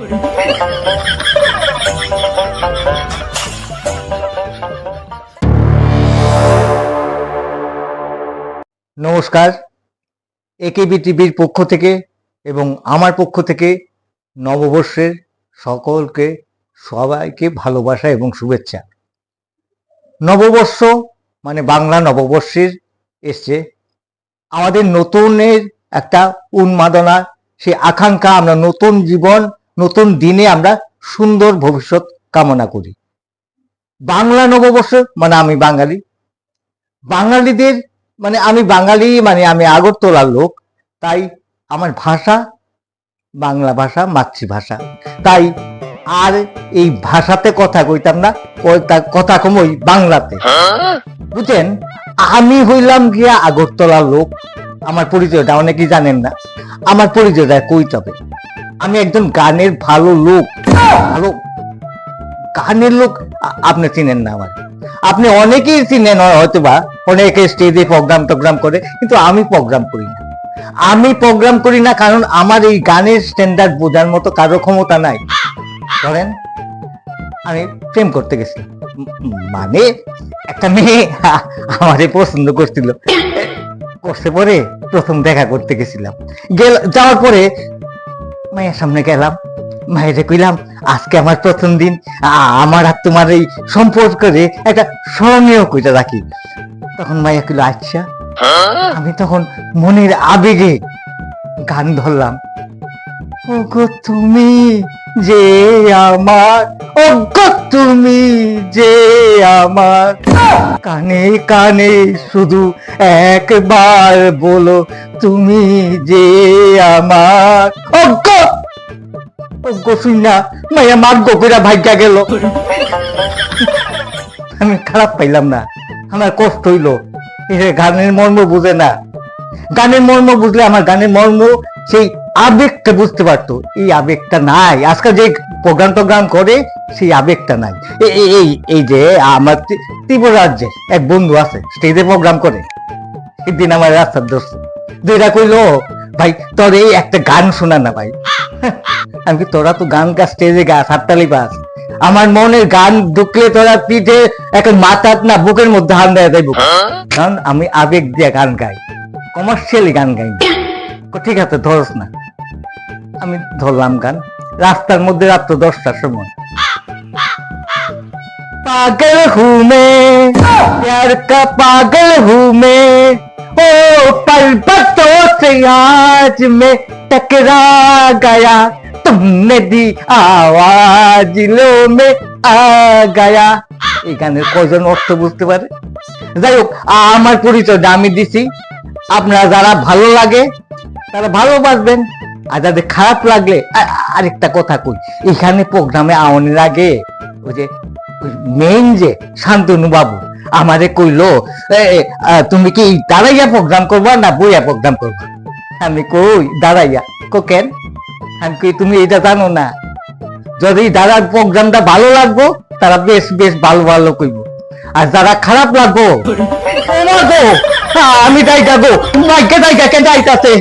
নমস্কার, একেবি টিভির পক্ষ থেকে এবং আমার পক্ষ থেকে নববর্ষের সকলকে সবাইকে ভালোবাসা এবং শুভেচ্ছা। নববর্ষ মানে বাংলা নববর্ষের এসছে আমাদের নতুনের একটা উন্মাদনা, সেই আকাঙ্ক্ষা, আমরা নতুন জীবন, নতুন দিনে আমরা সুন্দর ভবিষ্যৎ কামনা করি। বাংলা নববর্ষ মানে আমি বাঙালি, বাঙালিদের মানে আমি বাঙালি, মানে আমি আগরতলার লোক, তাই আমার ভাষা বাংলা ভাষা, মাতৃভাষা। তাই আর এই ভাষাতে কথা কইতাম না, কথা কম ওই বাংলাতে, বুঝছেন। আমি হইলাম গিয়া আগরতলার লোক। আমার পরিচয়টা অনেকেই জানেন না, আমার পরিচয়টা কইতে হবে। আমি একজন গানের ভালো লোক, ভালো গানের লোক। আপনি চিনেন না আমার, আপনি অনেকেই চিনেন হয়তো বা, অনেকে স্টেজে প্রোগ্রাম করে, কিন্তু আমি প্রোগ্রাম করি না। আমি প্রোগ্রাম করি না কারণ আমার এই গানের স্ট্যান্ডার্ড বোঝার মতো কারো ক্ষমতা নাই। ধরেন আমি প্রেম করতে গেছি, মানে একটা মেয়ে আমারে পছন্দ করছিল, করতে পরে প্রথম দেখা করতে গেছিলাম, যাওয়ার পরে মায়ের সামনে গেলাম, মায়েরে কইলাম আজকে আমার প্রথম দিন, আমার আর তোমার এই সম্পর্কে একটা স্মরণীয় কইটা রাখি। তখন মাইয়া কইল আচ্ছা। আমি তখন মনের আবেগে গান ধরলাম, ওগো তুমি যে আমার, ওগো তুমি যে আমার, কানে কানে শুধু একবার বলো তুমি যে আমার। ওগো ওগো শুনা মাইয়া মার্গ কইরা ভাগ্যা গেল। আমি খারাপ পাইলাম না, আমার কষ্ট হইলো। গানের মর্ম বুঝে না, গানের মর্ম বুঝলে আমার গানের মর্ম, সেই আবেগটা বুঝতে পারতো। এই আবেগটা নাই, আজকাল যে প্রোগ্রাম করে সেই আবেগটা নাই। এই যে আমার ত্রিপুরাজ্যে এক বন্ধু আছে, স্টেজে প্রোগ্রাম করে, একদিন আমার রাস্তার দোস্ত দুইটা কইলো ভাই তোর এই একটা গান শোনা না ভাই। আমি তোরা তো গান গা, স্টেজে গা, হাততালি বাস, আমার মনের গান ঢুকলে তোরা পিঠে এখন মাথার না বুকের মধ্যে হান দেয় দেয়, কারণ আমি আবেগ দিয়ে গান গাই, কমার্শিয়ালি গান গাই। ঠিক আছে ধরস না, আমি ধরলাম গান রাস্তার মধ্যে রাত্র 10টার সময়। পাগল हूँ मैं प्यार का पागल हूँ मैं, ओ पर्वतों से आज मैं टकरा गया, तुमने दी आवाज लो में आ गया। এই গানের কয়জন অর্থ বুঝতে পারে? যাই হোক, আমার পরিচয়টা আমি দিছি। আপনারা যারা ভালো লাগে তারা ভালোবাসবেন, আর যাদের খারাপ লাগলে, আরেকটা কথা কই, এখানে প্রোগ্রামে আওয়ানোর আগে ওই যে মেইন যে শান্তনু বাবু আমারে কইলো তুমি কি দাঁড়াইয়া প্রোগ্রাম করবা না বইয়া প্রোগ্রাম করবা? আমি কই দাঁড়াইয়া। কেন? আমি কই তুমি এটা জানো না, যদি দাঁড়ার প্রোগ্রামটা ভালো লাগবো তারা বেশ বেশ ভালো ভালো কইব, আর যারা খারাপ লাগবো আমি যাই যাবো, মাইকে যাই কেন যাইতাছে।